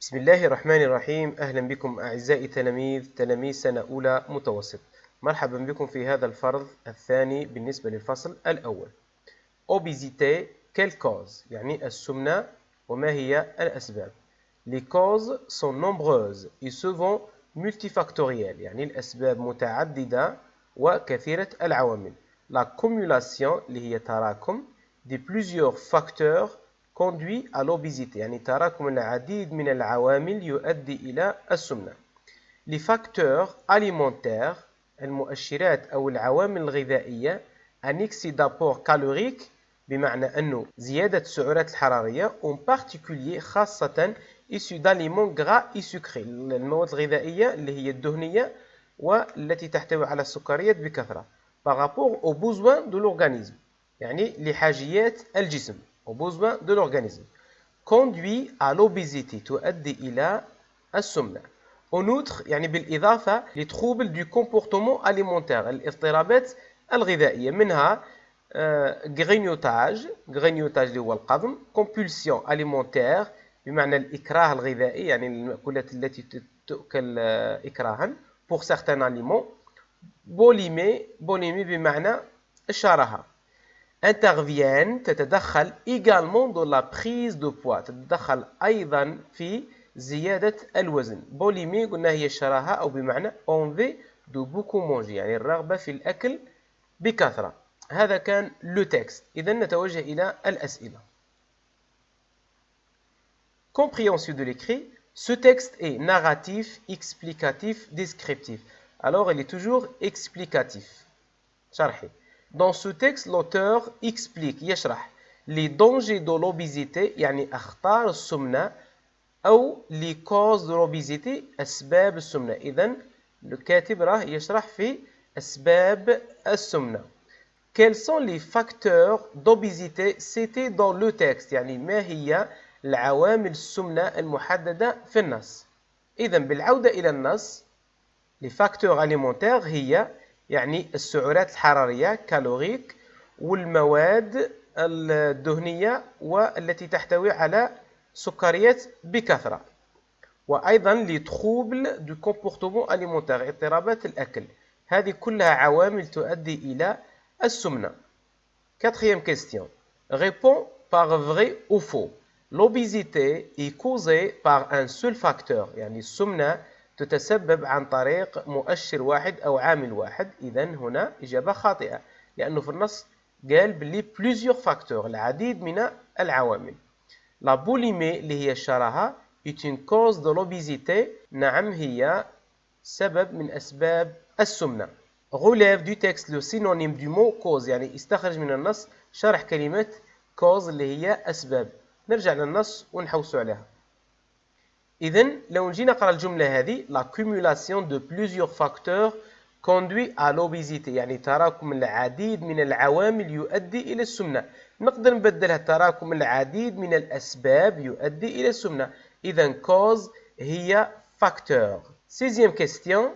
بسم الله الرحمن الرحيم. أهلا بكم أعزائي تلاميذ سنة أولى متوسط. مرحبا بكم في هذا الفرض الثاني بالنسبة للفصل الأول. Obésité, quelle cause؟ يعني السمنة وما هي الأسباب؟ Les causes sont nombreuses et souvent multifactorielles، يعني الأسباب متعددة وكثيرة العوامل. L'accumulation اللي هي تراكم de plusieurs facteurs conduit à l'obésité، يعني تراكم العديد من العوامل يؤدي إلى السمنة. Les facteurs alimentaires، المؤشرات أو العوامل الغذائية، un excès d'apport calorique بمعنى أنه زيادة السعرات الحرارية، en particulier خاصة issus d'aliments gras et sucrés، المواد الغذائية اللي هي الدهنية والتي تحتوي على السكريات بكثرة. par rapport aux besoins de l'organisme، يعني لحاجيات الجسم، aux besoins de l'organisme. conduit à l'obésité، تؤدي إلى السمنة. En outre، يعني بالإضافة les troubles du comportement alimentaire، الاضطرابات الغذائية، منها grignotage اللي هو القضم، compulsion alimentaire بمعنى الإكراه الغذائي، يعني المأكولات التي تؤكل إكراها pour certains aliments. boulimie بمعنى الشراهة. interviennent تتدخل également dans la prise de poids، تتدخل أيضا في زيادة الوزن. بوليمي قلنا هي الشراهة أو بمعنى envie de beaucoup manger، يعني الرغبة في الأكل بكثرة. هذا كان لو تكست. إذا نتوجه إلى الأسئلة. Compréhension de l'écrit. Ce texte est narratif, explicatif, descriptif. Alors il est toujours explicatif. شرحي. Dans ce texte, l'auteur explique يشرح les dangers de l'obésité، يعني أخطار السمنة، أو les causes de l'obésité، أسباب السمنة. إذن الكاتب راه يشرح في أسباب السمنة. Quels sont les facteurs d'obésité cités dans le texte؟ يعني ما هي العوامل السمنة المحددة في النص؟ إذن بالعودة إلى النص، les facteurs alimentaires هي يعني السعرات الحرارية كالوريك، والمواد الدهنية والتي تحتوي على سكريات بكثرة، وأيضا les troubles du comportement alimentaire، اضطرابات الأكل. هذه كلها عوامل تؤدي إلى السمنة. Quatrième question. Réponds par vrai ou faux. L'obésité est causée par un seul facteur، يعني السمنة تتسبب عن طريق مؤشر واحد أو عامل واحد. إذن هنا إجابة خاطئة، لأنه في النص قال باللي plusieurs facteurs، العديد من العوامل. La boulimie اللي هي الشراهة est une cause de l'obésité، نعم هي سبب من أسباب السمنة. Relève du texte le synonyme du mot cause، يعني استخرج من النص شرح كلمة cause اللي هي أسباب. نرجع للنص ونحوسوا عليها. إذن لو نجي نقرأ الجملة هذه، l'accumulation de plusieurs facteurs conduit à l'obésité، يعني تراكم العديد من العوامل يؤدي إلى السمنة. نقدر نبدلها تراكم العديد من الأسباب يؤدي إلى السمنة. إذن cause هي facteur. Sixième question.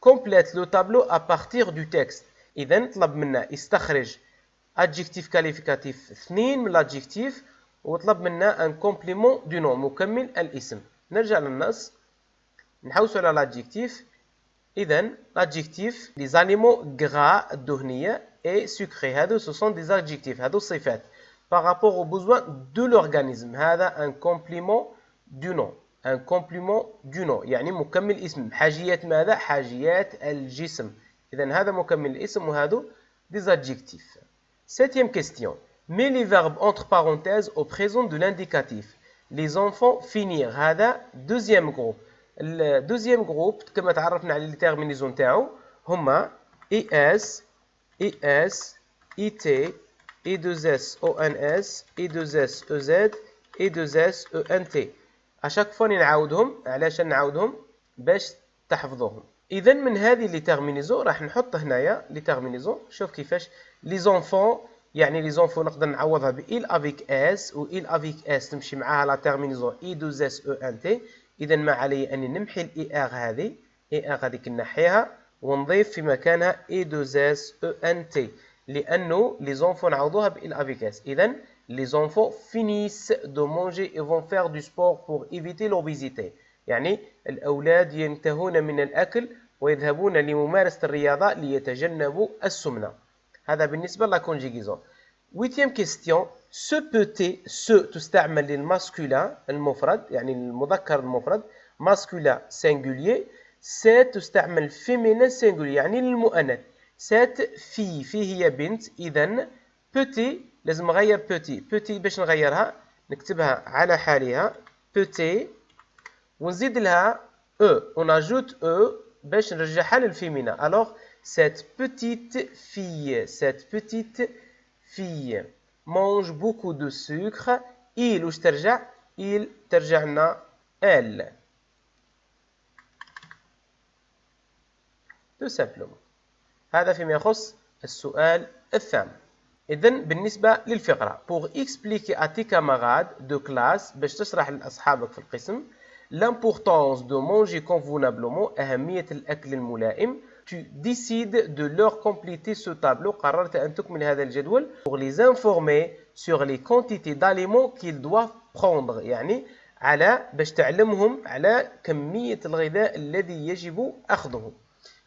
Complète le tableau à partir du texte. إذن طلب منا استخرج adjectif qualificatif 2 من l'adjectif، وطلب منا un complément du nom، مكمل الاسم. نرجع للنص نحوسوا على l'adjectif. إذن l'adjectif les aliments gras الدهنية et sucrés، هذو ce sont des adjectifs، هذو صفات par rapport aux besoins de l'organisme. هذا un complément du nom، un complément du nom يعني مكمل اسم. حاجيات ماذا؟ حاجيات الجسم. إذن هذا مكمل الاسم وهذا des adjectifs. Septième question. Mets les verbes entre parenthèses au présent de l'indicatif. Les enfants finir. هذا deuxième groupe. الدوزيام جروب كما تعرفنا على لي تيرمينيزون تاعو هما اس اي دوز اس او ان اس اي دوز اس او زد اي دوز اس او ان تي. اشاك فوا نعاودهم. علاش نعاودهم؟ باش تحفظوهم. اذا من هذه لي تيرمينيزون راح نحط هنايا لي تيرمينيزون. شوف كيفاش لي زونفون، يعني لي زونفون نقدر نعوضها ب il avec s، و il avec s تمشي معاها لا تيرمينيزون اي دوز اس او ان تي. إذا ما علي أني نمحي الإي آغ هذه، إي آغ هذيك نحيها ونضيف في مكانها إي دوز إس أو أن تي، لأنه لي زونفون نعوضوها بإل أفيك إس. إذا les enfants finissent de manger et vont faire du sport pour éviter l'obésité. يعني الأولاد ينتهون من الأكل ويذهبون لممارسة الرياضة ليتجنبوا السمنة. هذا بالنسبة لا conjugaison. Huitième question, ce peut-être, ce تستعمل للماسكولين المفرد يعني المذكر المفرد masculin singulier. cette تستعمل féminin singulier يعني للمؤنث. cette fille هي بنت. إذن petit لازم نغير petit باش نغيرها نكتبها على حالها petit ونزيد لها on ajoute باش نرجعها للفيمينا. alors cette petite fille mange beaucoup de sucre. il وش ترجع؟ il ترجع لنا elle. tout simplement. هذا فيما يخص السؤال الثامن. إذن بالنسبة للفقرة pour expliquer à tes camarades de classe باش تشرح لأصحابك في القسم l'importance de manger convenablement أهمية الأكل الملائم. tu décides de leur compléter ce tableau. قررت أن تكمل هذا الجدول pour les informer sur les quantités d'aliments qu'ils doivent prendre يعني على باش تعلمهم على كمية الغذاء الذي يجب أخذه.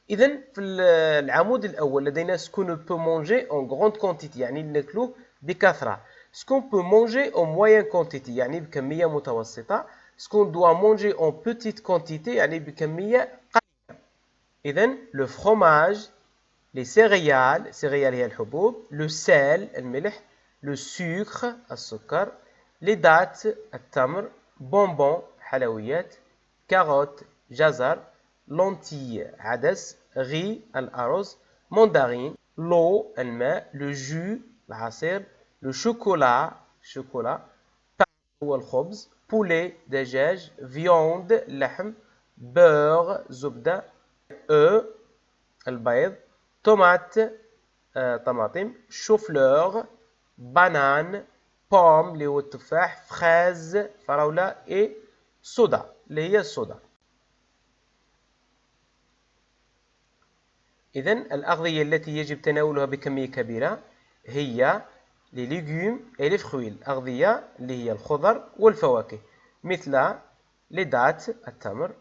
إذن في العمود الأول لدينا ce qu'on peut manger en grande quantité يعني ناكلوه بكثرة. ce qu'on peut manger en moyenne quantité يعني بكمية متوسطة. ce qu'on doit manger en petite quantité يعني بكمية قليلة. إذن le fromage, les céréales هي الحبوب, le sel الملح, le sucre السكر, les dattes التمر, bonbons حلويات, carottes جزر, lentilles عدس, riz الأرز, mandarine, l'eau الماء, le jus العصير, le chocolat pain هو الخبز, poulet دجاج, viande لحم, beurre زبدة, œuf البيض, tomate طماطم, chou-fleur, banane, pomme اللي هو التفاح, fraise فراولة et soda اللي هي الصودا. إذن الأغذية التي يجب تناولها بكمية كبيرة هي les légumes et les fruits. الأغذية اللي هي الخضر والفواكه مثل les dattes التمر,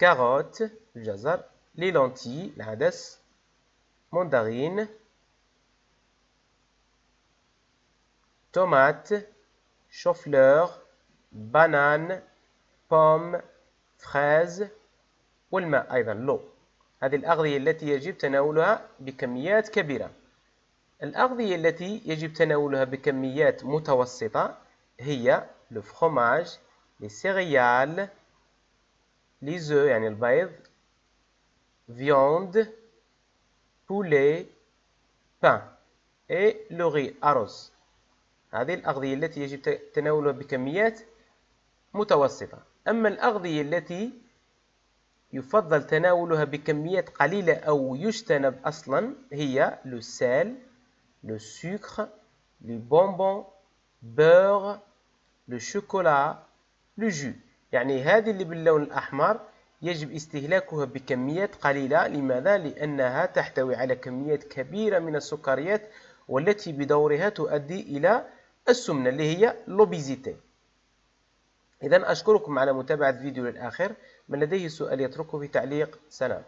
carottes الجزر, les lentilles العدس, mandarine, tomate, chou-fleur, banane, pomme, fraise والماء أيضا l'eau. هذه الأغذية التي يجب تناولها بكميات كبيرة. الأغذية التي يجب تناولها بكميات متوسطة هي le fromage, les céréales, les œufs يعني البيض, viande, poulet, pain et le riz أرز. هذه الأغذية التي يجب تناولها بكميات متوسطة. أما الأغذية التي يفضل تناولها بكميات قليلة أو يجتنب أصلا هي le sel, le sucre, les bonbons, beurre, le chocolat, le jus. يعني هذه اللي باللون الأحمر يجب استهلاكها بكميات قليلة. لماذا؟ لأنها تحتوي على كميات كبيرة من السكريات والتي بدورها تؤدي إلى السمنة اللي هي l'obésité. إذن أشكركم على متابعة الفيديو للآخر. من لديه سؤال يتركه في تعليق. سلام.